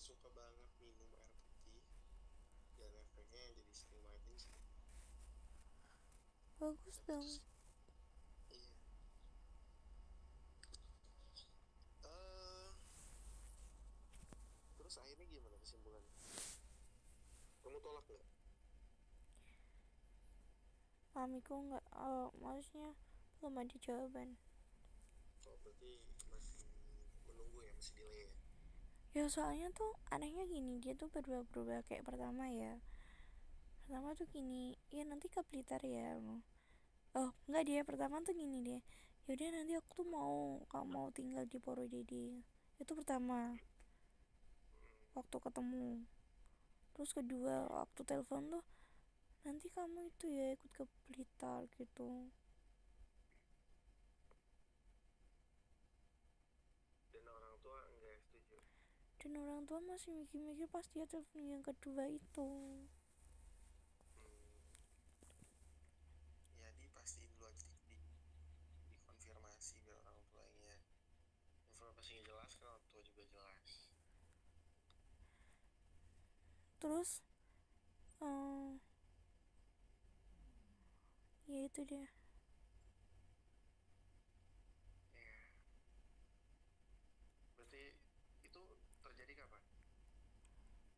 suka banget minum air putih dan efeknya jadi sering banget kencing. Bagus Tapi dong. terus iya. eh Terus akhirnya gimana kesimpulannya? Kamu tolak nggak? Mamiku nggak, maksudnya belum ada jawaban. Oh berarti masih menunggu ya, masih delay ya? Ya soalnya tuh anehnya gini, dia tuh berubah-berubah. Kayak pertama tuh gini, ya nanti ke Blitar ya. Oh enggak, dia pertama tuh gini deh, yaudah nanti aku tuh kamu mau tinggal di Purwodadi. Itu pertama waktu ketemu. Terus kedua waktu telepon tuh, nanti kamu itu ya ikut ke Blitar gitu. Dan orang tua nggak setuju. Dan orang tua masih mikir-mikir pas dia telepon yang kedua itu. Hmm, ya dipastiin dulu aja, dikonfirmasi biar orang tuanya. Informasinya jelas kan orang tua juga jelas. Terus eh ya itu dia. Ya, berarti itu terjadi kapan?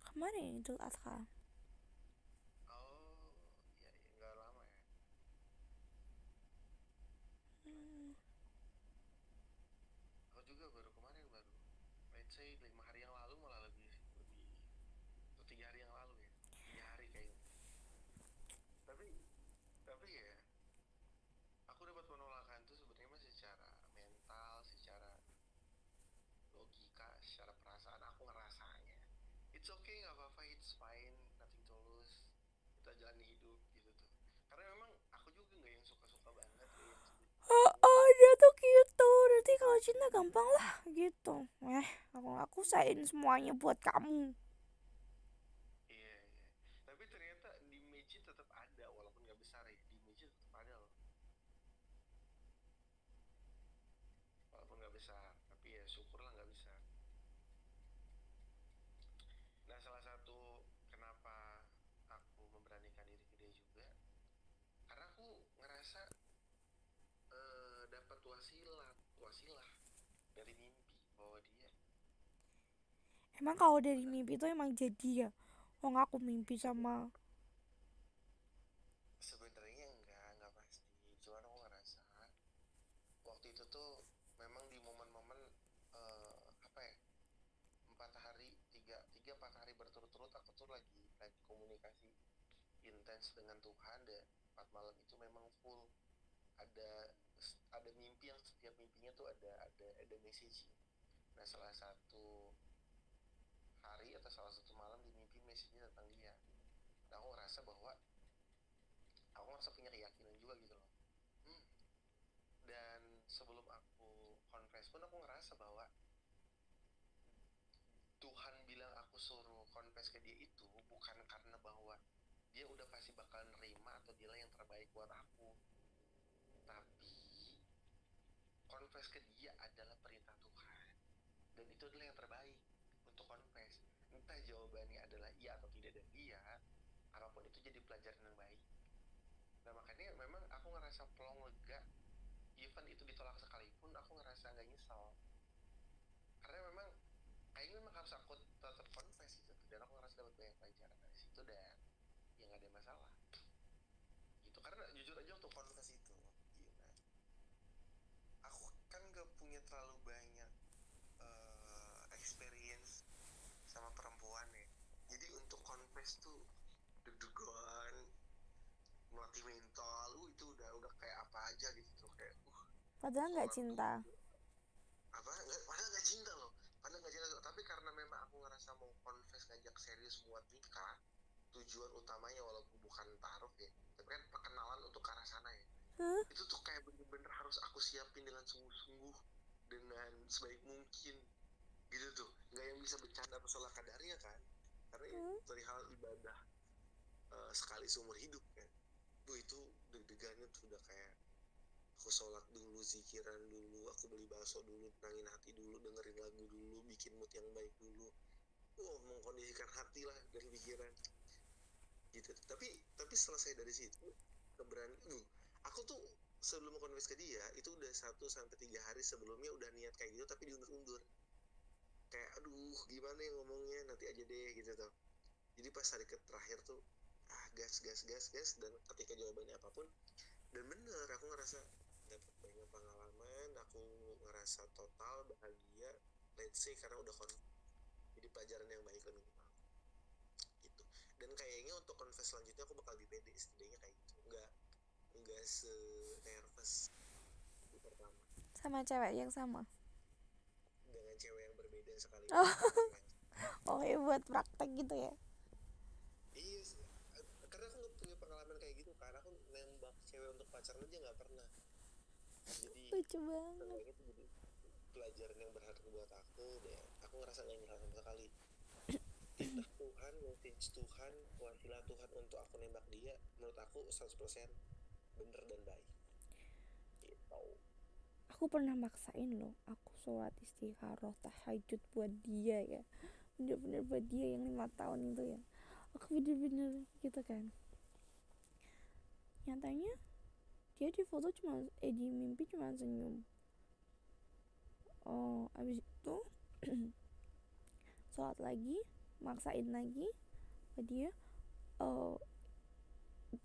Kemarin Idul Adha. Oh, ya, ya nggak lama ya. Hmm, Aku juga baru kemarin, baru let's say 5 hari yang lalu, malah lebih lebih atau 3 hari yang lalu ya, 3 hari kayaknya. Tapi ya aku dapat penolakan tuh sebenarnya mah secara mental, secara logika, secara perasaan aku ngerasanya it's okay, nggak apa-apa, it's fine, nothing to lose, kita jalani hidup gitu tuh. Karena memang aku juga nggak yang suka-suka banget, gak yang oh, sulit-sulit. oh dia tuh gitu. Nanti kalau cinta gampang lah gitu. Aku sain semuanya buat kamu. Iya, iya, tapi ternyata di Meiji tetap ada, walaupun nggak besar ya, di Meiji tetap ada loh, walaupun nggak besar, tapi ya syukurlah nggak besar. Nah, salah satu kenapa aku memberanikan diri ke dia juga, karena aku ngerasa dapat wasilah dari mimpi bahwa dia Emang kalau dari benar. mimpi itu emang jadi ya? Oh aku mimpi Sebe- sama. Sebenarnya enggak pasti, cuman aku ngerasa waktu itu tuh memang di momen-momen apa ya, 4 hari, tiga 4 hari berturut-turut aku tuh lagi komunikasi intens dengan Tuhan, dan 4 malam itu memang full ada ada mimpi yang setiap mimpinya tuh ada message. Nah, salah satu hari atau salah satu malam di mimpi message-nya tentang dia. Nah, aku ngerasa punya keyakinan juga gitu loh. hmm. Dan sebelum aku confess pun aku ngerasa bahwa Tuhan bilang aku suruh confess ke dia itu bukan karena bahwa dia udah pasti bakal nerima atau dia yang terbaik buat aku, tapi confess ke dia adalah perintah Tuhan, dan itu adalah yang terbaik untuk confess. Entah jawabannya adalah iya atau tidak dari dia, apapun itu jadi pelajaran yang baik. Nah, makanya memang aku ngerasa plong lega, even itu ditolak sekalipun aku ngerasa nggak nyesel, karena memang kayaknya memang harus aku tetap confess gitu, dan aku ngerasa dapat banyak pelajaran dari situ, dan ya nggak ada masalah gitu. Karena jujur aja untuk confess itu, gila, aku kan gak punya terlalu banyak experience sama perempuan ya, jadi untuk confess tuh deg-degan, melatih mental, itu udah kayak apa aja gitu tuh, kayak Padahal nggak sholat cinta. dulu, apa nggak, padahal nggak cinta loh, padahal nggak cinta, tapi karena memang aku ngerasa mau confess, ngajak serius buat nikah, tujuan utamanya walaupun bukan taruh ya, tapi kan perkenalan untuk ke arah sana ya, Huh? itu tuh kayak bener-bener harus aku siapin dengan sungguh-sungguh, dengan sebaik mungkin gitu tuh, nggak yang bisa bercanda atau salah kadarnya kan, karena Hmm? dari hal ibadah sekali seumur hidup kan. Itu deg-degannya tuh udah kayak aku sholat dulu, zikiran dulu, aku beli bakso dulu, tenangin hati dulu, dengerin lagu dulu, bikin mood yang baik dulu, mengkondisikan hati lah dari pikiran gitu. Tapi selesai dari situ keberanian aku tuh sebelum confess ke dia itu udah 1 sampai 3 hari sebelumnya udah niat kayak gitu tapi diundur-undur, kayak aduh gimana ya ngomongnya, nanti aja deh gitu tuh. Jadi pas hari terakhir tuh gas gas gas gas, dan ketika jawabannya apapun, dan bener aku ngerasa dapat banyak pengalaman, aku ngerasa total bahagia, let's say karena udah jadi pelajaran yang baik lah minimal gitu. Dan kayaknya untuk confess selanjutnya aku bakal lebih pede setidaknya kayak gitu, nggak se nervous di pertama Sama cewek yang sama. dengan cewek yang berbeda sekalipun. Oh, oh ya buat praktek gitu ya. Iya sih, karena aku nggak punya pengalaman kayak gitu, karena aku nembak cewek untuk pacaran aja nggak pernah. Jadi Lucu banget. seenggaknya itu jadi pelajaran yang berharga buat aku, dan aku ngerasa nggak nyerah sama sekali. Titah Tuhan, message Tuhan, wasilah Tuhan untuk aku nembak dia, menurut aku 100% bener dan baik gitu. Aku pernah maksain loh, aku sholat istikharah tahajud buat dia ya, bener-bener buat dia yang 5 tahun itu ya. Aku bener-bener gitu kan. Nyatanya dia di foto cuma di mimpi cuma senyum. Oh, abis itu sholat lagi, maksain lagi ke dia. Oh,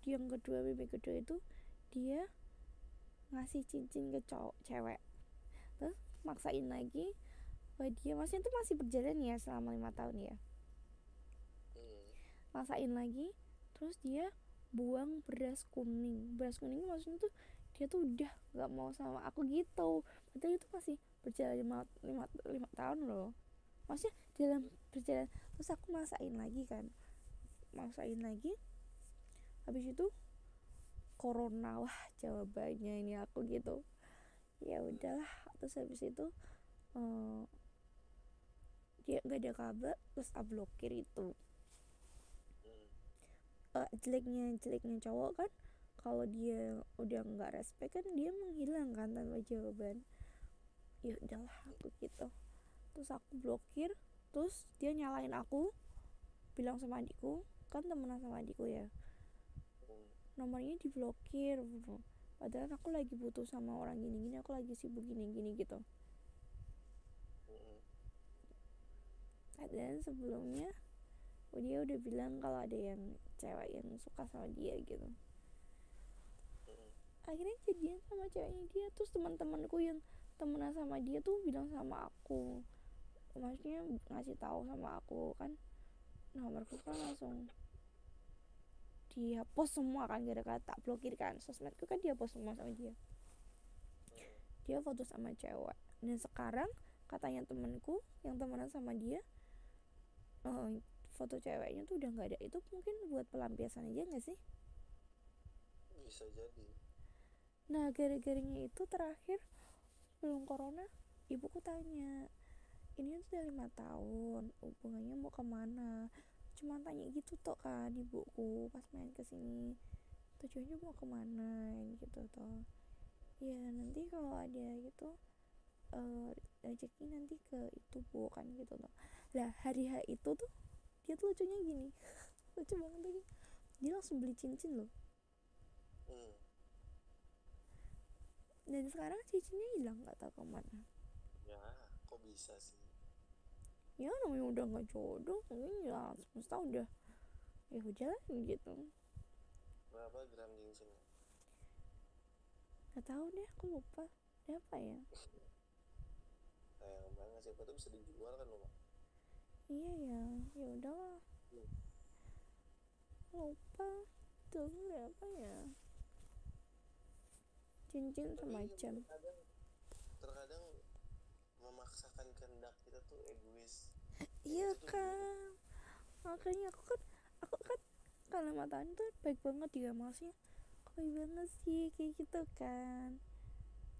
yang kedua, mimpi kedua itu dia ngasih cincin ke cowok cewek. Terus maksain lagi ke dia, maksudnya itu masih berjalan ya selama 5 tahun ya. Maksain lagi, terus dia buang beras kuning. Beras kuning maksudnya tuh dia tuh udah nggak mau sama aku gitu. Padahal itu masih berjalan 5 tahun loh. Maksudnya dalam berjalan. Terus aku maksain lagi kan, maksain lagi. Habis itu corona, wah jawabannya ini aku gitu. Ya udahlah. Terus habis itu dia nggak ada kabar, terus aku blokir itu. Jeleknya cowok kan kalau dia udah nggak respect kan dia menghilang kan tanpa jawaban. Ya udahlah aku gitu, terus aku blokir. Terus dia nyalain aku, bilang sama adikku, kan temenan sama adikku ya, nomornya diblokir, padahal aku lagi butuh sama orang gini-gini, aku lagi sibuk gini-gini gitu. Dan sebelumnya dia udah bilang kalau ada yang cewek yang suka sama dia gitu. Akhirnya jadian sama ceweknya dia. Terus teman-temanku yang temenan sama dia tuh bilang sama aku, maksudnya ngasih tahu sama aku kan, nomorku kan langsung dihapus semua kan, gara-gara tak blokir kan, sosmedku kan dihapus semua sama dia. Dia foto sama cewek, dan sekarang katanya temanku yang temenan sama dia, foto ceweknya tuh udah nggak ada. Itu mungkin buat pelampiasan aja nggak sih? Bisa jadi. Nah, gara-garanya itu terakhir sebelum corona, ibuku tanya, ini tuh udah 5 tahun, hubungannya mau kemana? Cuma tanya gitu toh kan ibuku pas main kesini, tujuannya mau kemana gitu toh. Ya nanti kalau ada gitu rezeki nanti ke itu bu kan gitu toh. Lah hari H itu tuh dia tuh lucunya gini, lucu banget lagi, dia langsung beli cincin loh. Dan sekarang cincinnya hilang, nggak tahu kemana. Ya kok bisa sih? Ya namanya udah nggak jodoh mungkin ya, semesta udah ya udah gitu. Berapa gram cincinnya? Nggak tahu deh, aku lupa berapa ya. Sayang banget, siapa tuh bisa dijual kan lo. Iya ya, ya udahlah, lupa tuh berapa ya, cincin sama jam. Terkadang memaksakan kehendak kita tuh egois. Iya kan, makanya aku kan kalau 5 tahun tuh baik banget ya, maksudnya kok baik banget sih kayak gitu kan.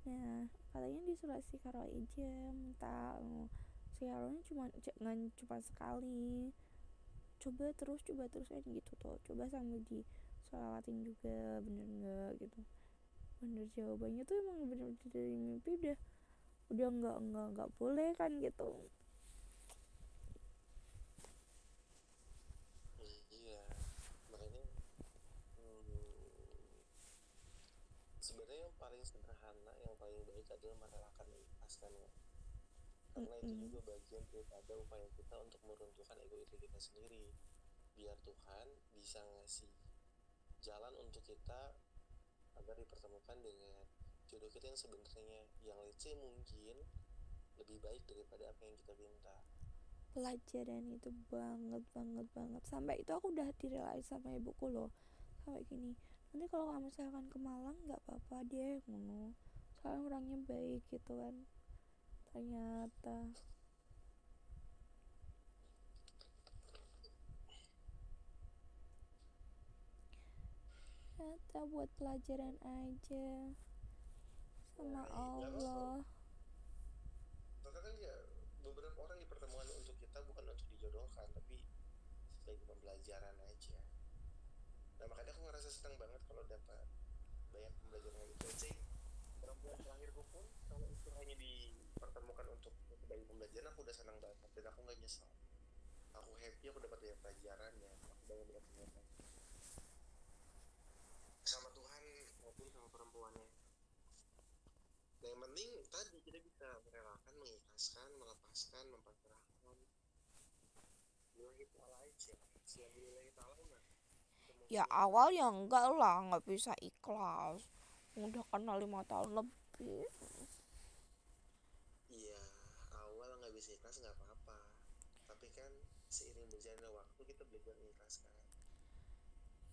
Nah katanya disuruh istiqoroh aja, minta istiqorohnya cuma sekali, coba terus kan gitu tuh, coba sambil di sholawatin juga bener nggak gitu. Bener jawabannya tuh emang bener dari mimpi udah nggak boleh kan gitu. sebenarnya yang paling sederhana, yang paling baik adalah merelakan dan mengikhlaskannya. Karena itu juga bagian daripada upaya kita untuk meruntuhkan ego diri kita sendiri, biar Tuhan bisa ngasih jalan untuk kita agar dipertemukan dengan jodoh kita yang sebenarnya, yang let's say mungkin lebih baik daripada apa yang kita minta. Pelajaran itu banget sampai itu aku udah direalize sama ibuku loh, sampai gini, nanti kalau kamu misalkan ke Malang nggak apa-apa deh ngono, soalnya orangnya baik gitu kan. Ternyata buat pelajaran aja sama Allah. Maka kan ya beberapa orang dipertemukan untuk kita bukan untuk dijodohkan, tapi sebagai pembelajaran aja. Nah makanya aku ngerasa senang banget kalau dapat banyak pembelajaran itu. Let's say perempuan terakhirku pun kalau itu hanya dipertemukan untuk sebagai pembelajaran, aku udah senang banget dan aku nggak nyesel. Aku happy, aku dapat banyak pelajaran ya, aku banyak pengetahuan sama Tuhan maupun sama perempuannya. Nah yang penting tadi kita bisa merelakan, mengikhlaskan, melepaskan, mempasrahkan. Lillahi ta'ala aja. Siapa lillahi ta'ala mah. Ya awal ya enggak lah, nggak bisa ikhlas, udah kenal 5 tahun lebih. Iya, awal nggak bisa ikhlas nggak apa-apa. Tapi kan seiring berjalannya waktu kita belajar mengikhlaskan.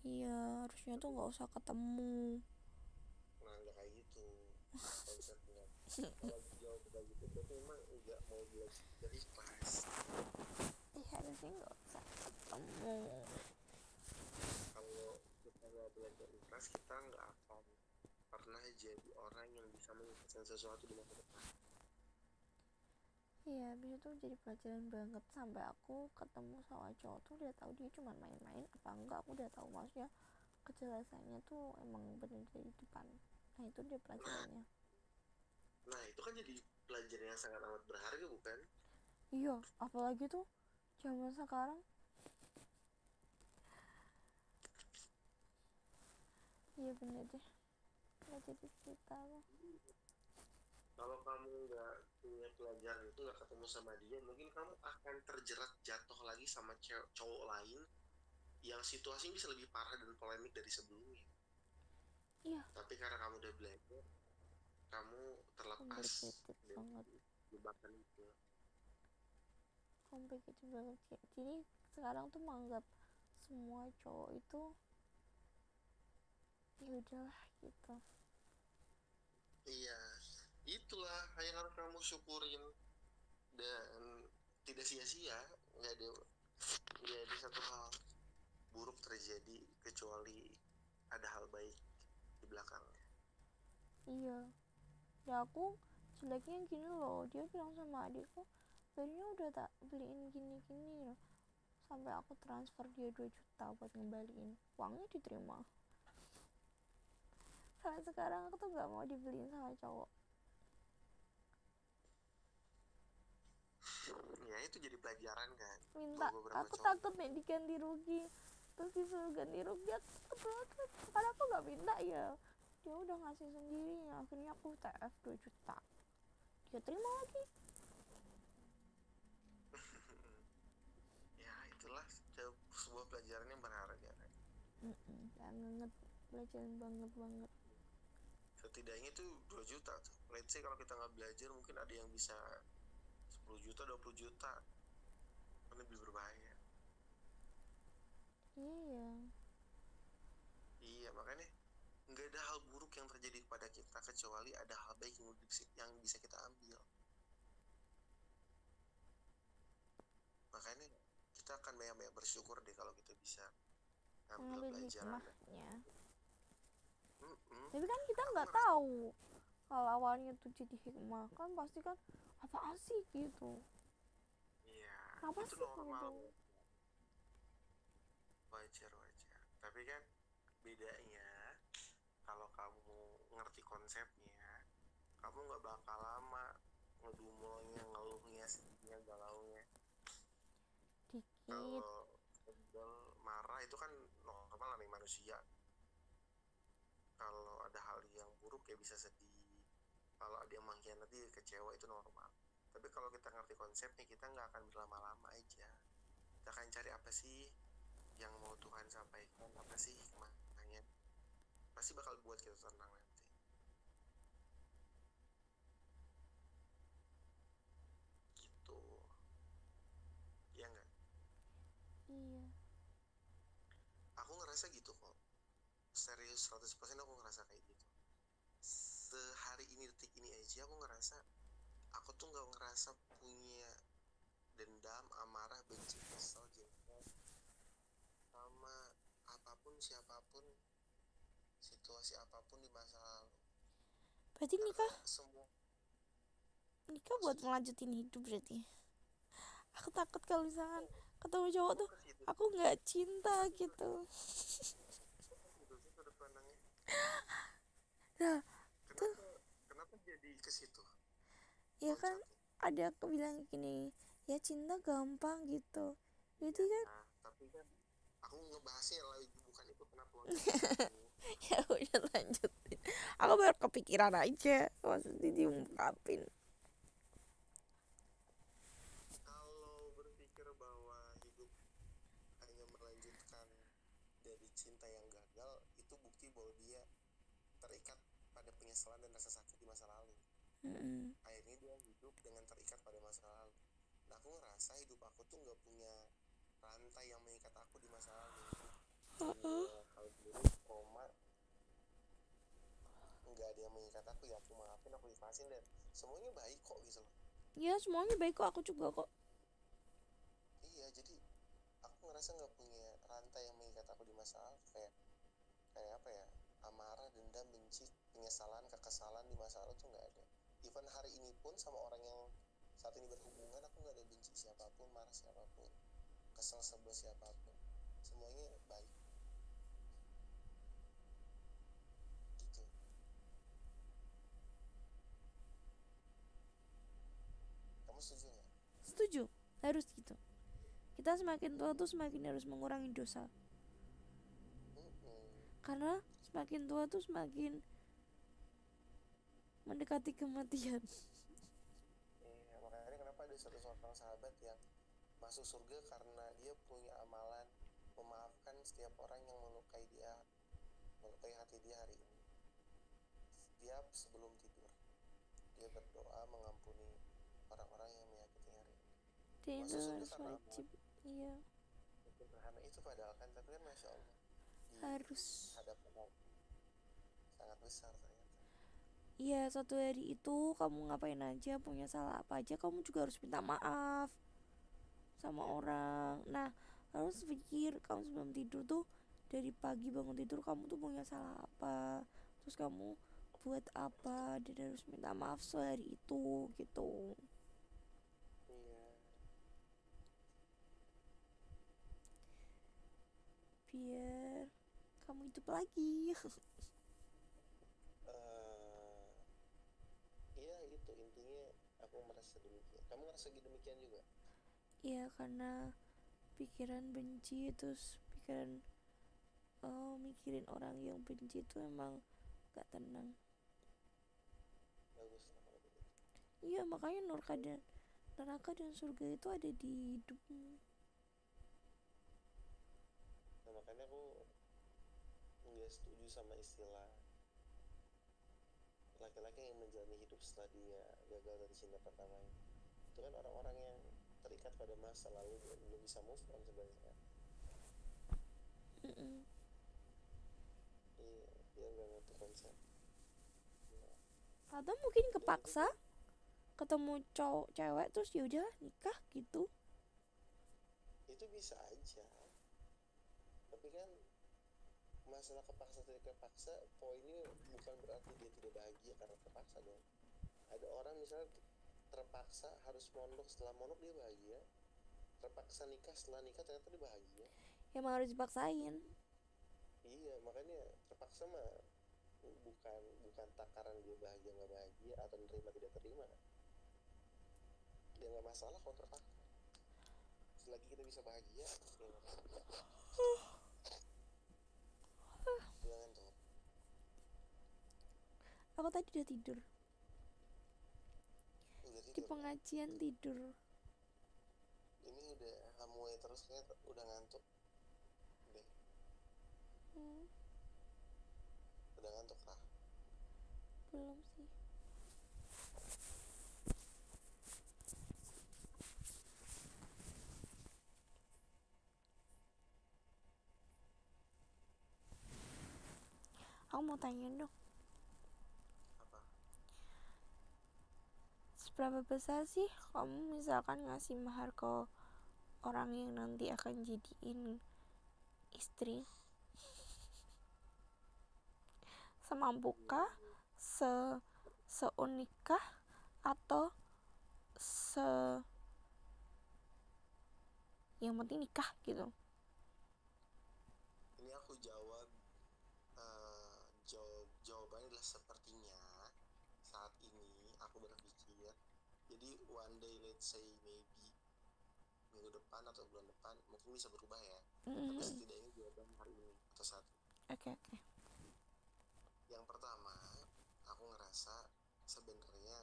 Iya, harusnya tuh nggak usah ketemu. Nah nggak kayak gitu konsepnya. Kalau jauh kayak gitu berarti memang nggak mau belajar ikhlas. Iya, harusnya nggak usah ketemu. Kalau kita nggak belajar ikhlas, kita nggak akan pernah jadi orang yang bisa mengikhlaskan sesuatu di masa depan. Iya, abis itu jadi pelajaran banget, sampai aku ketemu sama cowok tuh udah tahu dia cuma main-main apa enggak, aku udah tahu maksudnya kejelasannya tuh emang bener dari depan. Nah itu dia pelajarannya. Nah itu kan jadi pelajaran yang sangat amat berharga bukan? Iya, apalagi tuh zaman sekarang. Iya bener deh, nggak jadi cerita loh. Kalau kamu nggak punya pelajaran itu, nggak ketemu sama dia, mungkin kamu akan terjerat jatuh lagi sama cowok lain yang situasinya bisa lebih parah dan polemik dari sebelumnya. Iya, Tapi karena kamu udah belajar, kamu terlepas complicated dari banget, jebakan itu. complicated banget ya. Jadi sekarang tuh menganggap semua cowok itu ya udahlah gitu. Iya, itulah yang harus kamu syukurin dan tidak sia-sia. Nggak ada satu hal buruk terjadi kecuali ada hal baik di belakangnya. Iya, ya aku jeleknya gini loh, dia bilang sama adikku barunya udah tak beliin gini-gini loh, sampai aku transfer dia 2 juta buat ngembaliin, uangnya diterima. Sampai sekarang aku tuh gak mau dibeliin sama cowok. Ya itu jadi pelajaran kan. Minta, aku cowok. takut nih diganti rugi, terus disuruh ganti rugi, aku karena aku gak minta ya, dia udah ngasih sendiri, akhirnya aku TF 2 juta, dia terima lagi. Ya itulah sebuah pelajaran yang berharga kan. Banget, pelajaran banget. Setidaknya itu 2 juta tuh. Let's say kalau kita nggak belajar mungkin ada yang bisa 10 juta, 20 juta. Kan lebih berbahaya. Iya. Iya makanya nggak ada hal buruk yang terjadi kepada kita kecuali ada hal baik yang bisa kita ambil. Makanya kita akan banyak-banyak bersyukur deh kalau kita bisa ambil pelajaran. Tapi kan kita nggak tahu kalau awalnya tuh jadi hikmah, kan pasti kan apaan sih gitu. Iya. Apa Itu sih normal. gitu. Wajar. Tapi kan bedanya kalau kamu ngerti konsepnya, kamu nggak bakal lama ngedumulnya, ngeluhnya, sedihnya, galaunya. Dikit. Kalau sebel, marah itu kan normal nih manusia. Kalau ada hal yang buruk dia bisa sedih, kalau ada yang mengkhianati kecewa, itu normal. Tapi kalau kita ngerti konsepnya, kita nggak akan berlama-lama aja. Kita akan cari apa sih yang mau Tuhan sampaikan, apa sih hikmahnya, pasti bakal buat kita tenang nanti. Gitu. Iya nggak? Iya. Aku ngerasa gitu kok. Serius 100% aku ngerasa kayak gitu. Sehari ini, detik ini aja aku ngerasa, aku tuh nggak ngerasa punya dendam, amarah, benci, kesel, jengkel sama apapun, siapapun, situasi apapun di masa lalu. Berarti Karena nikah semua buat maksudnya melanjutin hidup berarti. Aku takut kalau misalkan ketemu cowok kok tuh ke situ aku nggak cinta gitu. gitu sih sudut pandangnya. Nah, tuh Kenapa kenapa jadi ke situ ya kan loncatnya? ada aku bilang gini, ya cinta gampang gitu. Jadi Iya, kan tapi kan aku ngebahasnya lagi bukan itu, kenapa loncat ke situ. ya udah lanjutin. Aku baru kepikiran aja maksudnya diungkapin. Kalau berpikir bahwa hidup hanya melanjutkan dari cinta yang gagal, itu bukti bahwa dia terikat pada penyesalan dan rasa sakit di masa lalu. Akhirnya dia hidup dengan terikat pada masa lalu. Nah, aku ngerasa hidup aku tuh nggak punya rantai yang mengikat aku di masa lalu. Semua hal buruk, trauma, nggak ada yang mengikat aku, ya aku maafin, aku ikhlasin, dan semuanya baik kok gitu loh. Ya semuanya baik kok, aku juga kok. Iya, jadi aku ngerasa nggak punya rantai yang mengikat aku di masa lalu, kayak kayak apa ya, amarah, dendam, benci, penyesalan, kekesalan di masa lalu tuh nggak ada. Even hari ini pun sama orang yang saat ini berhubungan, aku nggak ada benci siapapun, marah siapapun, kesel sebel siapapun, semuanya baik gitu. Kamu setuju nggak? Setuju, harus gitu. Kita semakin tua tuh semakin harus mengurangi dosa. Karena semakin tua tuh semakin mendekati kematian. Iya, makanya kenapa ada satu seorang sahabat yang masuk surga karena dia punya amalan memaafkan setiap orang yang melukai dia, melukai hati dia hari ini. Dia sebelum tidur, dia berdoa mengampuni orang-orang yang menyakiti hari ini. Dan itu Masuk surga harus karena wajib. amalan Iya, sederhana itu padahal kan, tapi kan masya Allah di harus. hadapan Allah sangat besar ternyata. Iya, satu hari itu kamu ngapain aja, punya salah apa aja, kamu juga harus minta maaf sama Iya, orang. Nah, harus pikir kamu sebelum tidur tuh, dari pagi bangun tidur kamu tuh punya salah apa, terus kamu buat apa, dan harus minta maaf sehari itu gitu, iya. biar kamu hidup lagi. Iya, itu intinya, aku merasa demikian. Kamu merasa demikian juga? Iya, karena pikiran benci, terus pikiran mikirin orang yang benci itu emang gak tenang. Bagus lah kalau begitu. Iya, makanya neraka dan surga itu ada di hidupmu. Nah, makanya aku nggak setuju sama istilah laki-laki yang menjalani hidup setelah dia gagal dari cinta pertamanya. Itu kan orang-orang yang terikat pada masa lalu dan belum bisa move on sebenarnya. Mm-mm. Iya, dia nggak ngerti konsep. Iya. Atau mungkin Dan itu kepaksa ketemu cowok cewek terus yaudah nikah gitu. itu bisa aja, tapi kan masalah kepaksa tidak kepaksa, poinnya bukan berarti dia tidak bahagia karena terpaksa dong. Ada orang misalnya terpaksa harus mondok, setelah mondok dia bahagia, terpaksa nikah, setelah nikah ternyata dia bahagia. Emang harus dipaksain. Iya, makanya terpaksa mah bukan bukan takaran dia bahagia nggak bahagia atau nerima tidak terima. Dia nggak masalah kalau terpaksa, selagi kita bisa bahagia ya nggak masalah. Jangan tuh. Aku tadi udah tidur. Udah Di tidur ya? pengajian tidur. Ini udah mulai terus kayak udah ngantuk deh. Hmm, Udah ngantuk kah? belum sih. Aku mau tanya dong, Apa? seberapa besar sih kamu misalkan ngasih mahar ke orang yang nanti akan jadiin istri? Semampukah? Seunikkah? Atau yang penting nikah gitu? Ini aku jawab, jawabannya adalah sepertinya saat ini aku berpikir. Jadi one day, let's say maybe minggu depan atau bulan depan mungkin bisa berubah ya. Tapi setidaknya jawaban hari ini atau saat ini. Oke. Yang pertama, aku ngerasa sebenarnya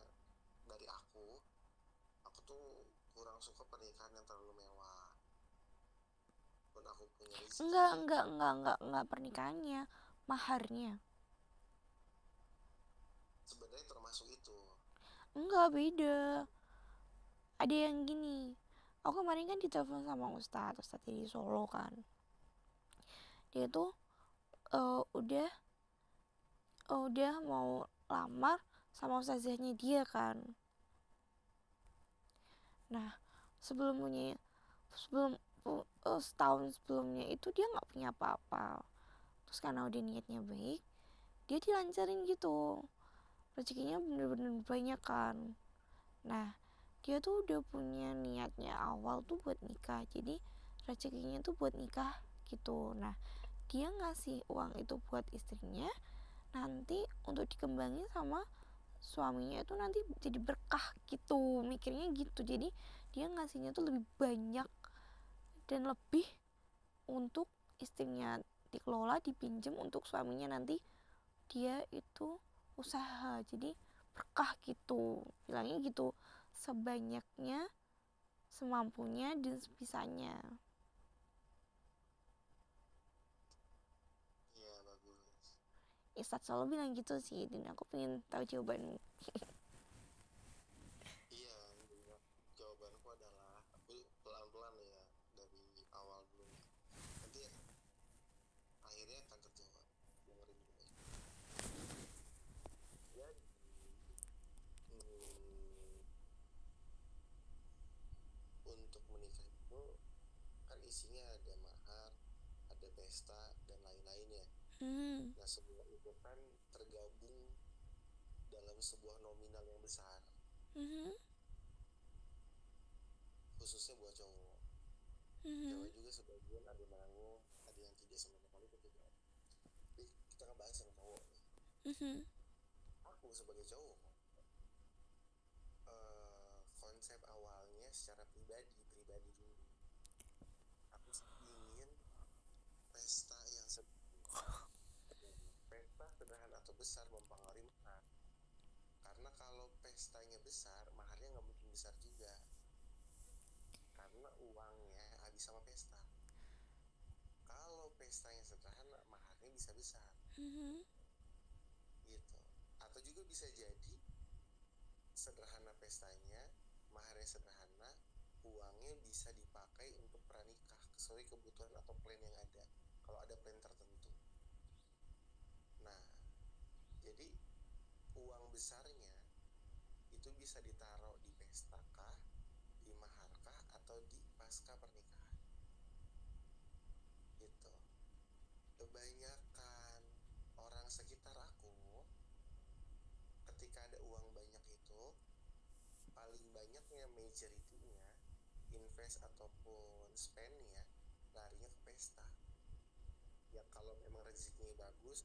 dari aku tuh kurang suka pernikahan yang terlalu mewah. Pun aku punya rezeki. Enggak pernikahannya, maharnya. Sebenarnya termasuk itu. Enggak, beda. Ada yang gini, aku kemarin kan ditelepon sama Ustadz di Solo kan. Dia tuh udah mau lamar sama ustazahnya dia kan. Nah, sebelum setahun sebelumnya itu dia nggak punya apa-apa. Terus karena udah niatnya baik, dia dilancarin gitu, rezekinya bener-bener banyak kan. Nah, dia tuh udah punya niatnya awal tuh buat nikah, jadi rezekinya tuh buat nikah gitu. Nah, dia ngasih uang itu buat istrinya nanti untuk dikembangin sama suaminya, itu nanti jadi berkah gitu, mikirnya gitu. Jadi dia ngasihnya tuh lebih banyak dan lebih untuk istrinya dikelola, dipinjam untuk suaminya nanti dia itu usaha, jadi berkah gitu, bilangnya gitu, sebanyaknya, semampunya dan sebisanya. Iya, bagus. Ustadz selalu bilang gitu sih, dan aku pengen tahu jawabanmu. Iya, jawabanku adalah aku pelan-pelan ya, dari awal dulu. Nanti akhirnya akan terjawab. Dengerin dulu ya. Jadi, untuk menikah itu kan isinya ada mahar, ada pesta dan lain-lainnya. Nah, semua itu kan tergabung dalam sebuah nominal yang besar, khususnya buat cowok. Cewek juga sebagian ada yang mau, ada yang tidak sama sekali itu tidak. Tapi kita kan bahas yang cowok nih. Aku sebagai cowok, konsep awalnya secara pribadi dulu, aku ingin pesta yang pesta sederhana atau besar mempengaruhi mahar. Karena kalau pestanya besar, maharnya nggak mungkin besar juga, karena uangnya habis sama pesta. Kalau pestanya sederhana, maharnya bisa besar. Gitu. Atau juga bisa jadi sederhana pestanya, maharnya sederhana, uangnya bisa dipakai untuk pranikah sesuai kebutuhan atau plan yang ada, kalau ada plan tertentu. Nah, jadi uang besarnya itu bisa ditaruh di pesta kah, di mahar kah, atau di pasca pernikahan. Gitu. Kebanyakan orang sekitar aku, ketika ada uang banyak itu, paling banyaknya majority-nya invest ataupun spend-nya larinya ke pesta. Ya kalau memang rezekinya bagus,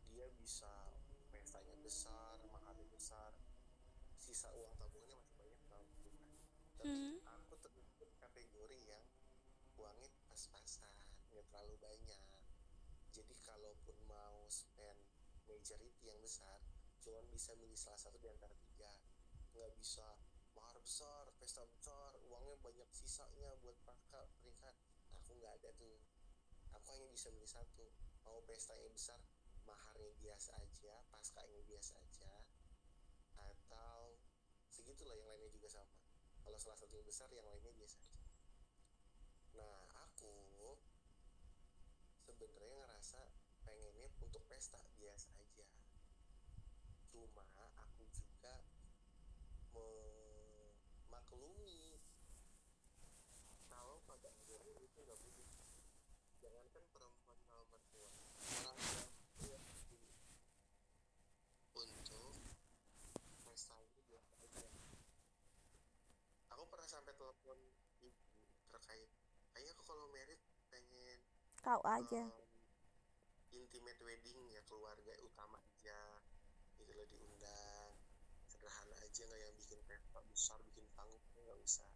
dia bisa pestanya besar, maharnya besar, sisa uang tabungannya masih banyak tau. Tapi aku termasuk kategori yang uangnya pas-pasan, nggak terlalu banyak. Jadi kalaupun mau spend majority yang besar, cuman bisa milih salah satu di antara tiga. Nggak bisa mahar besar, pesta besar, uangnya banyak sisanya buat pasca pernikahan. Nah, aku nggak ada tuh. Aku hanya bisa milih satu. Mau pestanya besar, maharnya biasa aja, paskanya biasa aja, atau segitulah yang lainnya juga sama. Kalau salah satunya besar, yang lainnya biasa aja. Nah, aku sebenarnya ngerasa pengennya untuk pesta biasa aja. Cuma aku juga memaklumi kalau pada akhirnya itu nggak mudah. Jangankan perempuan sama mertua, orang tua untuk pesta ini biasa aja. Aku pernah sampai telepon ibu terkait, kayaknya aku kalau merit pengen Kau aja. intimate wedding ya, keluarga utama aja gitu loh, diundang sederhana aja, nggak yang bikin pesta besar, bikin panggung, nggak usah.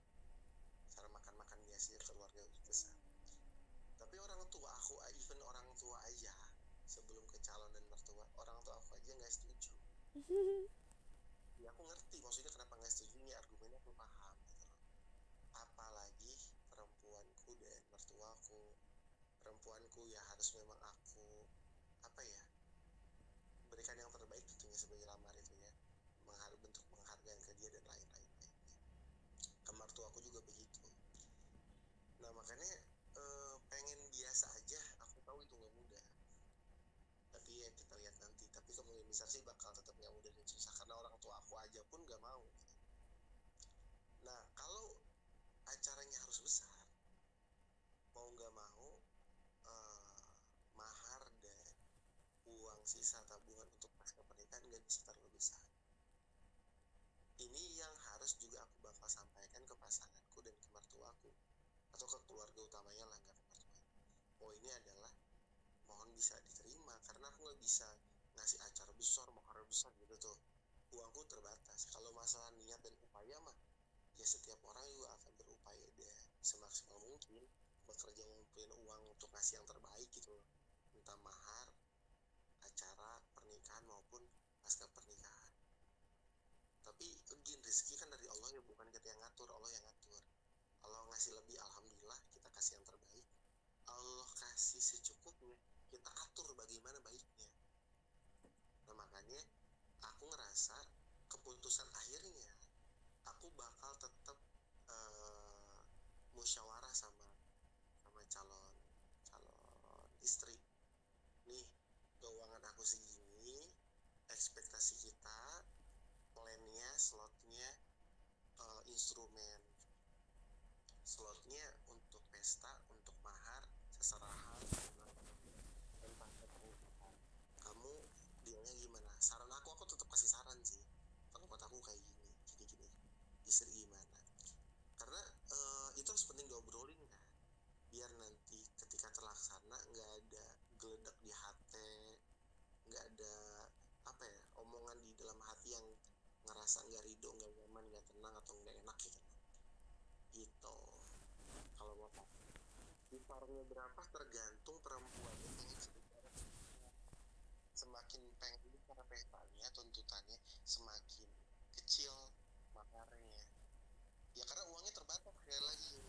Cara makan-makan biasa keluarga besar. Tapi orang tua aku, even orang tua aja, sebelum ke calon dan mertua, orang tua aku aja nggak setuju. Ya aku ngerti maksudnya kenapa nggak setuju, ini argumennya aku paham gitu loh. Apalagi perempuanku dan mertuaku. Perempuanku ya harus memang aku apa ya, berikan yang terbaik tentunya sebagai lamar itu ya, bentuk penghargaan ke dia dan lain-lain. Ke mertuaku juga begitu. Nah makanya pengen biasa aja, aku tahu itu nggak mudah, tapi ya kita lihat nanti. Tapi kemungkinan besar sih bakal tetap nggak mudah dan susah, karena orang tua aku aja pun nggak mau. Nah kalau acaranya harus besar, mau nggak mau mahar dan uang sisa tabungan untuk pasca pernikahan nggak bisa terlalu besar. Ini yang harus juga aku bakal sampaikan ke pasanganku dan ke mertuaku, atau ke keluarga utamanya lah, nggak ke mertua. Oh ini adalah mohon bisa diterima, karena aku nggak bisa ngasih acara besar, mahar besar gitu tuh. Uangku terbatas. Kalau masalah niat dan upaya mah, ya setiap orang juga akan berupaya deh semaksimal mungkin bekerja ngumpulin uang untuk ngasih yang terbaik gitu loh. Entah mahar, acara pernikahan maupun pasca pernikahan. Tapi again, rezeki kan dari Allah ya, bukan kita yang ngatur, Allah yang ngatur. Allah ngasih lebih, alhamdulillah, kita kasih yang terbaik. Allah kasih secukupnya, kita atur bagaimana baiknya. Nah makanya aku ngerasa keputusan akhirnya aku bakal tetap musyawarah sama calon istri. Nih, keuangan aku segini, ekspektasi kita, plannya, slotnya, instrumen slotnya untuk pesta, untuk mahar, seserahan, dan paket pernikahan. Kamu dealnya gimana? Saran aku tetap kasih saran sih. Kalau buat aku kayak gini, istri gimana? Karena itu harus penting diobrolin kan, biar nanti ketika terlaksana nggak ada geledak di hati, nggak ada apa ya, omongan di dalam hati yang ngerasa nggak ridho, nggak nyaman, nggak tenang, atau nggak enak gitu. Gitu. Kalau mau tahu besarnya berapa tergantung perempuannya pengen sebesar. Semakin pengen besar pestanya, tuntutannya semakin kecil maharnya. Ya karena uangnya terbatas, sekali lagi.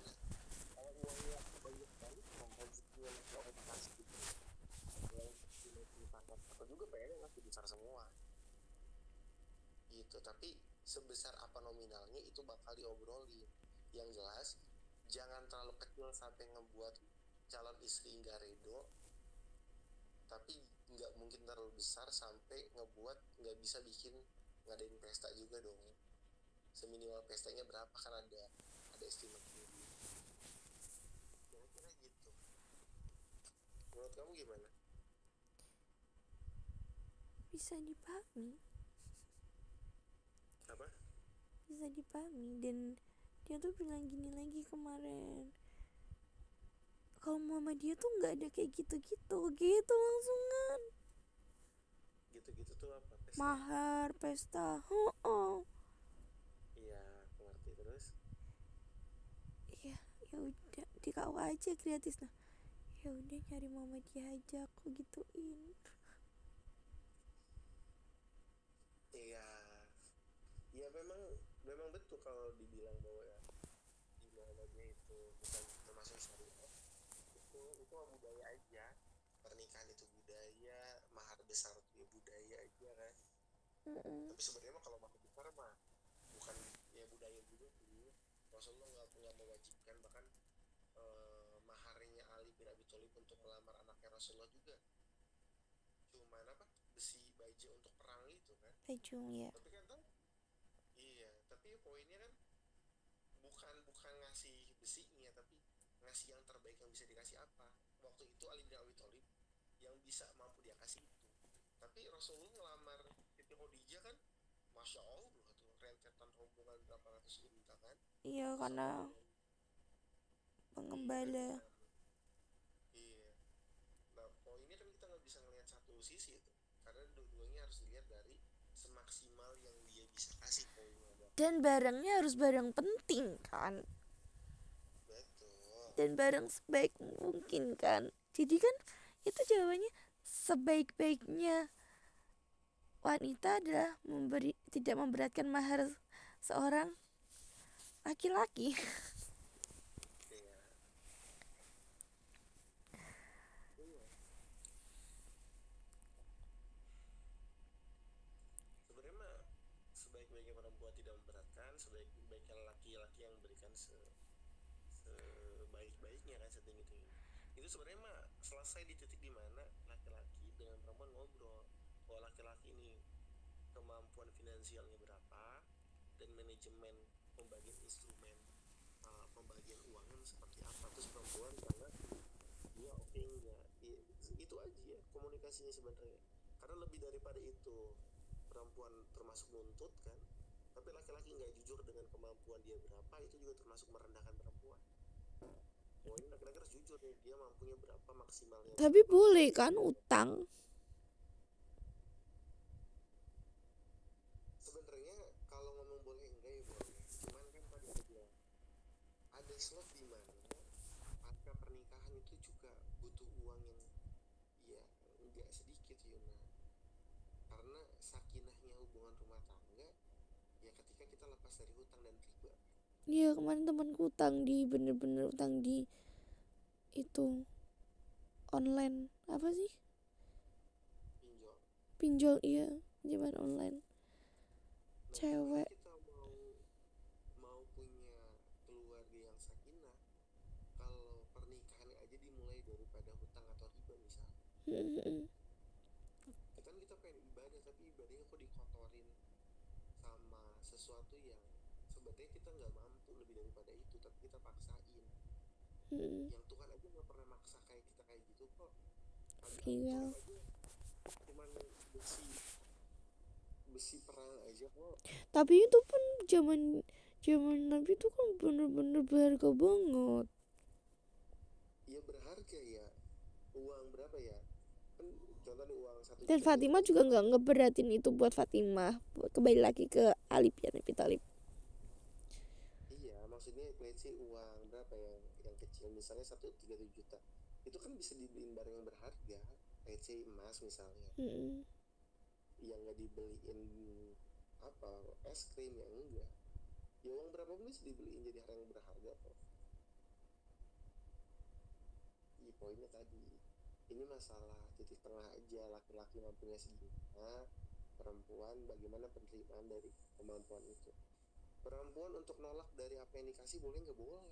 Kalau uangnya banyak sekali, rezekinya nggak pas gitu. Aku juga pengen ngasih besar semua. Gitu, tapi sebesar apa nominalnya itu bakal diobrolin. Yang jelas jangan terlalu kecil sampai ngebuat calon istri nggak ridho, tapi nggak mungkin terlalu besar sampai ngebuat nggak bisa bikin ngadain pesta juga dong. Seminimal pestanya berapa, kan ada estimasi. Kira-kira gitu. Menurut kamu gimana? Bisa dipahami, Apa? bisa dipahami. Dan dia tuh bilang gini lagi kemarin, kalau mama dia tuh nggak ada kayak gitu-gitu gitu langsungan. Gitu-gitu tuh apa? Pesta? Mahar, pesta, Iya, aku ngerti. Terus ya ya udah di kau aja gratis. Nah ya udah nyari mama dia aja, aku gituin. Ya memang betul kalau dibilang bahwa ya di Muhammadiyah itu bukan termasuk syariat, itu mah budaya aja. Pernikahan itu budaya, mahar besar itu ya budaya aja kan. Tapi sebenarnya mah kalau mahar besar mah bukan ya budaya juga sih. Rasulullah nggak mewajibkan, bahkan maharnya Ali bin Abi Thalib untuk melamar anaknya Rasulullah juga cuman apa, besi baja untuk perang itu kan. baju ya. Tapi kan tuh iya, tapi poinnya kan bukan ngasih besinya, tapi ngasih yang terbaik yang bisa dikasih apa. Waktu itu Ali bin Abi Thalib yang bisa mampu dia kasih itu. Tapi Rasulullah ngelamar Siti Khadijah kan, masya Allah tuh rentetan rombongan berapa ratus unta kan, Iya, karena serombongan. Iya kan pengembala. dengan iya. Nah poinnya kan kita nggak bisa ngelihat satu sisi itu, karena dua-duanya harus dilihat dari semaksimal yang dia bisa kasih poinnya bang. Dan barangnya harus barang penting kan, Betul. dan barang sebaik mungkin kan. Jadi kan itu jawabannya, sebaik-baiknya wanita adalah tidak memberatkan mahar seorang laki-laki. Iya. Iya. Sebenarnya mah sebaik-baiknya perempuan tidak memberatkan, sebaik-baiknya laki-laki yang memberikan sebaik-baiknya kan, setinggi-tinggi. Itu sebenarnya mah selesai di titik dimana laki-laki dengan perempuan ngobrol. Kalau laki-laki ini kemampuan finansialnya berapa dan manajemen pembagian instrumen, pembagian uangnya seperti apa, terus perempuan karena dia oke enggak. Itu aja ya komunikasinya sebenarnya, karena lebih daripada itu perempuan termasuk nuntut kan, tapi laki-laki nggak jujur dengan kemampuan dia berapa, itu juga termasuk merendahkan perempuan. Oh ini laki-laki harus jujur nih, dia mampunya berapa, maksimalnya Tapi berapa. boleh kan utang? Sebenarnya kalau ngomong boleh enggak ya boleh, cuman kan tadi ada slot di mana pasca pernikahan itu juga butuh uang yang ya nggak sedikit Yuna, karena sakinahnya hubungan rumah tangga ya ketika kita lepas dari hutang dan riba. Iya, kemarin temanku utang di, bener-bener utang di itu online, apa sih, Pinjol. pinjol. Iya, pinjaman online. Nah gimana Cewek. kita mau punya keluarga yang sakinah kalau pernikahan aja dimulai daripada hutang atau riba misalnya. Kan kita pengen ibadah, tapi ibadahnya kok dikotorin sama sesuatu yang sebetulnya kita nggak mampu lebih daripada itu, tapi kita paksain. Yang Tuhan aja nggak pernah maksa kayak kita kayak gitu kok. Free will. Aja cuman besi perang aja kok. Tapi itu pun zaman zaman Nabi itu kan bener-bener berharga banget. Iya berharga ya. Uang berapa ya? Kan contohnya uang 1 Dan juta Fatimah juga nggak ngeberatin itu buat Fatimah. Kembali lagi ke Ali bin Abi Thalib. iya maksudnya let's say uang berapa ya yang kecil, misalnya 1,37 juta, itu kan bisa dibeliin barang yang berharga, let's say emas misalnya, yang nggak dibeliin apa es krim yang enggak, ya uang berapa pun bisa dibeliin jadi hal yang berharga kok. Iya poinnya tadi ini masalah titik tengah aja, laki-laki mampunya segimana, perempuan bagaimana penerimaan dari kemampuan itu. Perempuan untuk nolak dari apa yang dikasih boleh nggak? Boleh,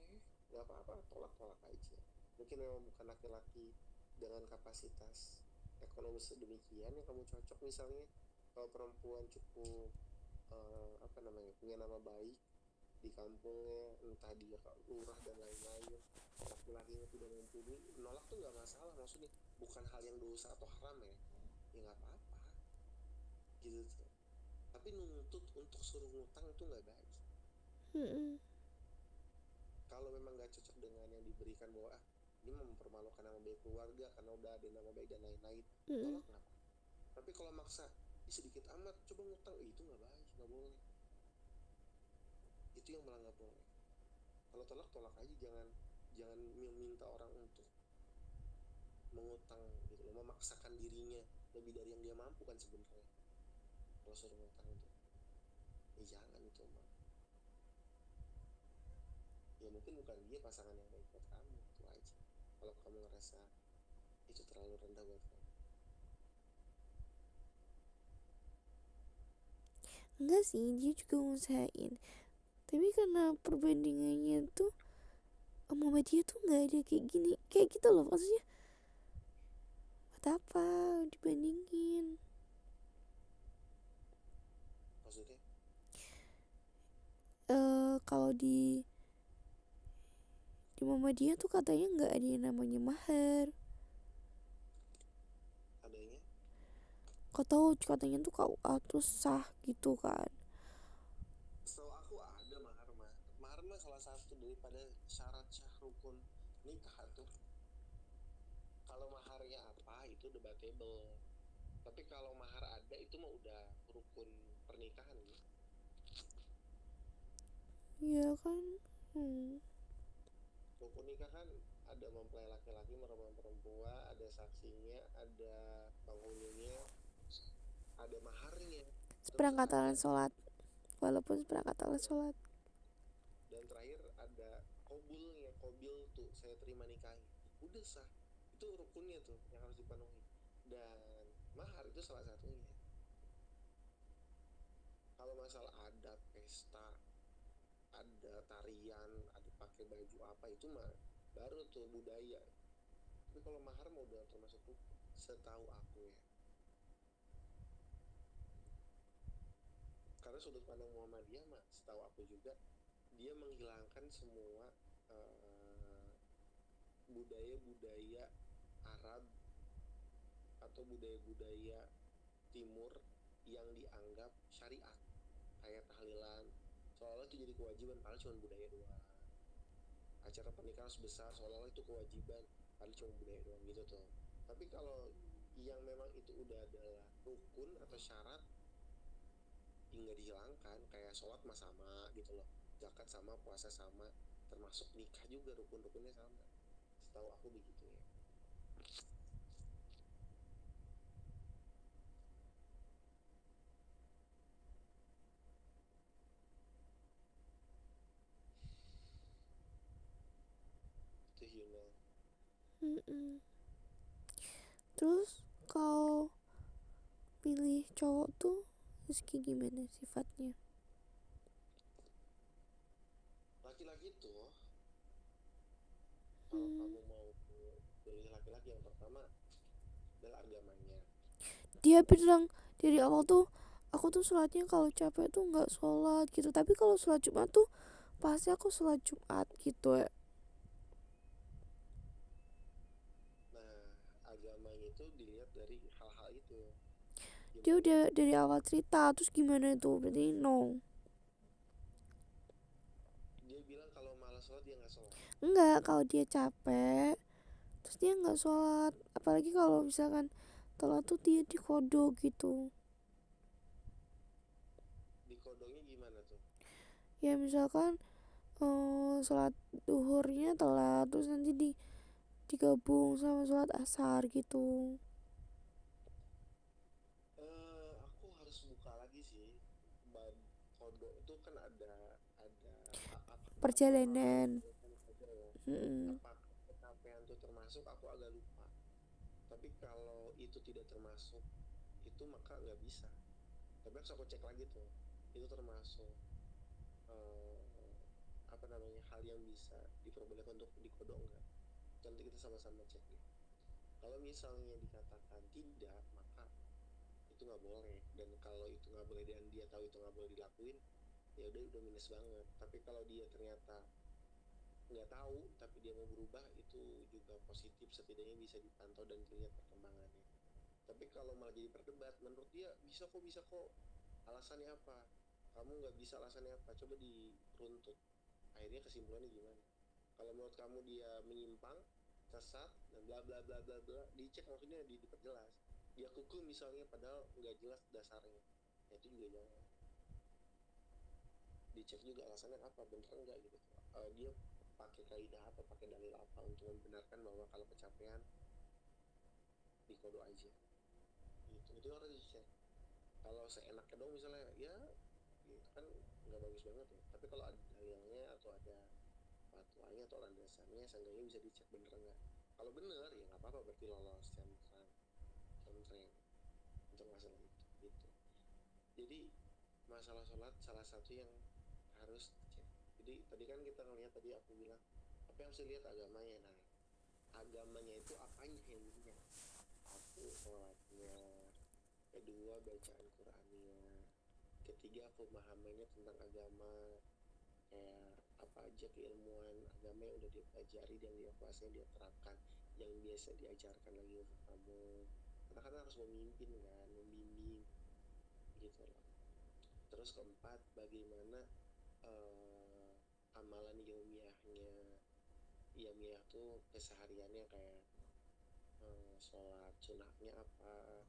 nggak apa-apa, tolak aja. Mungkin memang bukan laki-laki dengan kapasitas ekonomi sedemikian yang kamu cocok. Misalnya kalau perempuan cukup apa namanya, punya nama baik di kampungnya, entah dia lurah dan lain-lain, laki-lakinya tidak mumpuni, nolak tuh nggak masalah, maksudnya bukan hal yang dosa atau haram ya nggak apa-apa gitu tuh. Tapi nuntut untuk suruh ngutang itu nggak baik. Kalau memang nggak cocok dengan yang diberikan, bahwa ini mempermalukan nama baik keluarga karena udah ada nama baik dan lain-lain, tolak nggak apa. Tapi kalau maksa sedikit amat coba ngutang, itu nggak baik, nggak boleh. Itu yang malah nggak boleh. Kalau tolak aja, jangan minta orang untuk mengutang gitu loh, memaksakan dirinya lebih dari yang dia mampu kan sebenarnya kalau suruh ngutang itu. jangan itu mah. Ya mungkin bukan dia pasangan yang baik buat kamu, itu aja. Kalau kamu ngerasa itu terlalu rendah buat kamu. Enggak sih, dia juga ngusahain, tapi karena perbandingannya tuh sama dia tuh nggak ada kayak gini, kayak gitu loh maksudnya. Buat apa dibandingin? Maksudnya Kalau di mama dia tuh katanya nggak ada yang namanya mahar. adanya Kau tahu katanya tuh KUA terus sah gitu kan. setahu aku ada mahar mah. Mahar mah salah satu daripada syarat sah rukun nikah tuh. Kalau maharnya apa itu debatable, tapi kalau mahar ada itu mah udah rukun pernikahan ya. Iya kan. hmm. Rukun nikah kan ada mempelai laki-laki merawat perempuan, ada saksinya, ada penghulunya, ada maharnya, terus Seperangkat ada alat sholat, walaupun seperangkat alat ya, sholat. dan terakhir ada kobulnya. Kobil tuh saya terima nikahi, udah sah. Itu rukunnya tuh yang harus dipenuhi, dan mahar itu salah satunya. Kalau masalah adat pesta, ada tarian, ada pakai baju apa, itu mah baru tuh budaya. Tapi kalau mahar mau udah termasuk rukun setahu aku ya. Karena sudut pandang Muhammadiyah mah setahu aku juga dia menghilangkan semua budaya-budaya Arab atau budaya-budaya Timur yang dianggap syariat, kayak tahlilan seolah itu jadi kewajiban padahal cuma budaya doang. Acara pernikahan harus besar seolah itu kewajiban padahal cuma budaya doang gitu tuh. Tapi kalau yang memang itu udah adalah rukun atau syarat, nggak dihilangkan. Kayak sholat mah sama gitu loh, zakat sama, puasa sama, termasuk nikah juga rukun-rukunnya sama. Setahu aku begitu ya. Itu humil. Mm-mm. Terus kalau pilih cowok tuh terus kayak gimana sifatnya? Laki-laki tuh kalau Hmm. kamu mau pilih laki-laki, yang pertama adalah agamanya. Dia bilang dari awal tuh aku tuh sholatnya kalau capek tuh nggak sholat gitu, tapi kalau sholat Jumat tuh pasti aku sholat Jumat gitu ya. Nah, agamanya itu dilihat dari hal-hal itu. Dia Gimana udah dari awal cerita, terus gimana itu berarti no? dia bilang kalau malas sholat dia nggak sholat. Enggak, kalau dia capek terus dia nggak sholat, apalagi kalau misalkan telat tuh dia dikodok gitu. Dikodongnya gimana tuh? Ya misalkan sholat duhurnya telat terus nanti digabung sama sholat asar gitu. Aku harus buka lagi sih. Bab kodok itu kan ada apa hal-hal Perjalanan. yang saja ya. Mm-mm. Apakah kecapean itu termasuk, aku agak lupa. Tapi kalau itu tidak termasuk itu maka nggak bisa. Tapi harus aku cek lagi tuh, itu termasuk eh, apa namanya, hal yang bisa diperbolehkan untuk dikodok enggak. Nanti kita sama-sama cek deh. Kalau misalnya dikatakan tidak, maka itu nggak boleh. Dan kalau itu nggak boleh dan dia tahu itu nggak boleh dilakuin, ya udah minus banget. Tapi kalau dia ternyata nggak tahu tapi dia mau berubah, itu juga positif, setidaknya bisa dipantau dan dilihat perkembangannya. Tapi kalau malah jadi berdebat, menurut dia bisa kok, alasannya apa, kamu nggak bisa, alasannya apa, coba diruntut, akhirnya kesimpulannya gimana. Kalau menurut kamu dia menyimpang, sesat, dan bla bla bla bla bla, dicek, maksudnya diperjelas. Dia kuku misalnya padahal nggak jelas dasarnya, ya itu juga jangan. Dicek juga alasannya apa, bener enggak gitu. Dia pakai kaidah apa, pakai dalil apa untuk membenarkan bahwa kalau kecapean dikodo aja, itu harus dicek. Kalau seenaknya dong misalnya, ya gitu kan nggak bagus banget ya. Tapi kalau ada dalilnya atau ada fatwanya atau landasannya, seenggaknya bisa dicek bener nggak. Kalau bener ya nggak apa-apa, berarti lolos contreng untuk masalah itu gitu. Jadi masalah sholat salah satu yang harus dicek. Jadi tadi kan kita ngelihat, tadi aku bilang apa yang harus dilihat agamanya. Nah, agamanya itu apanya yang dilihat? Satu, sholatnya. Kedua, bacaan Qurannya. Ketiga, pemahamannya tentang agama, kayak apa aja keilmuan agama yang udah dia pelajari dan dia kuasai, dia terapkan, yang biasa diajarkan lagi ke kamu. Karena kan harus memimpin kan, membimbing gitu loh. Terus keempat, bagaimana eh, amalan yaumiyahnya. Yaumiyah tuh kesehariannya, kayak sholat sunahnya apa,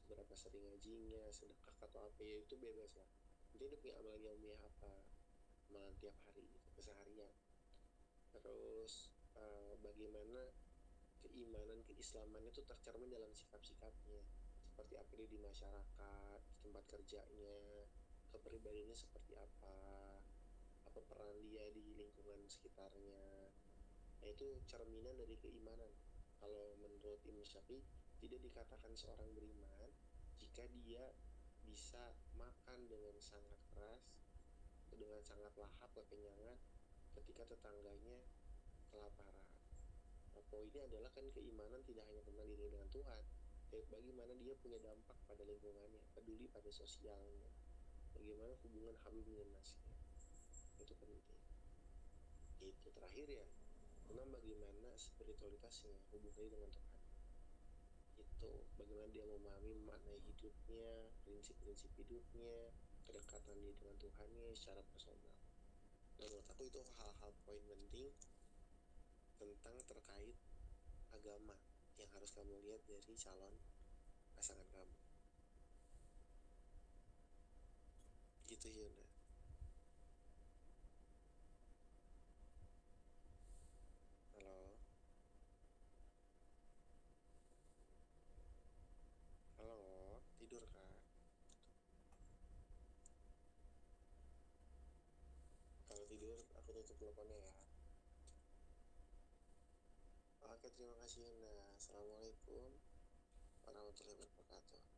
seberapa sering ngajinya, sedekah atau apa, ya itu bebas lah. Nanti dia punya amalan yaumiyah apa, amalan tiap hari gitu, keseharian. Terus bagaimana keimanan keislamannya itu tercermin dalam sikap-sikapnya, seperti apa dia di masyarakat, di tempat kerjanya, kepribadiannya seperti apa peran dia di lingkungan sekitarnya. Nah, itu cerminan dari keimanan. Kalau menurut Imam Syafi'i, tidak dikatakan seorang beriman jika dia bisa makan dengan sangat keras, dengan sangat lahap, kekenyangan, ketika tetangganya kelaparan. Nah, poinnya adalah kan keimanan tidak hanya tentang diri dengan Tuhan, tapi bagaimana dia punya dampak pada lingkungannya, peduli pada sosialnya, bagaimana hubungan habib dengan nasnya. Itu penting. Itu terakhir ya, tentang bagaimana spiritualitasnya, hubungannya dengan Tuhan. Itu bagaimana dia memahami makna hidupnya, prinsip-prinsip hidupnya, kedekatan dia dengan Tuhannya secara personal. Nah, menurut aku itu hal-hal poin penting tentang terkait agama yang harus kamu lihat dari calon pasangan kamu. Gitu Yuna. Halo, halo, tidur kak? Kalau tidur aku tutup teleponnya ya. Oke, terima kasih Yuna. Assalamualaikum warahmatullahi wabarakatuh.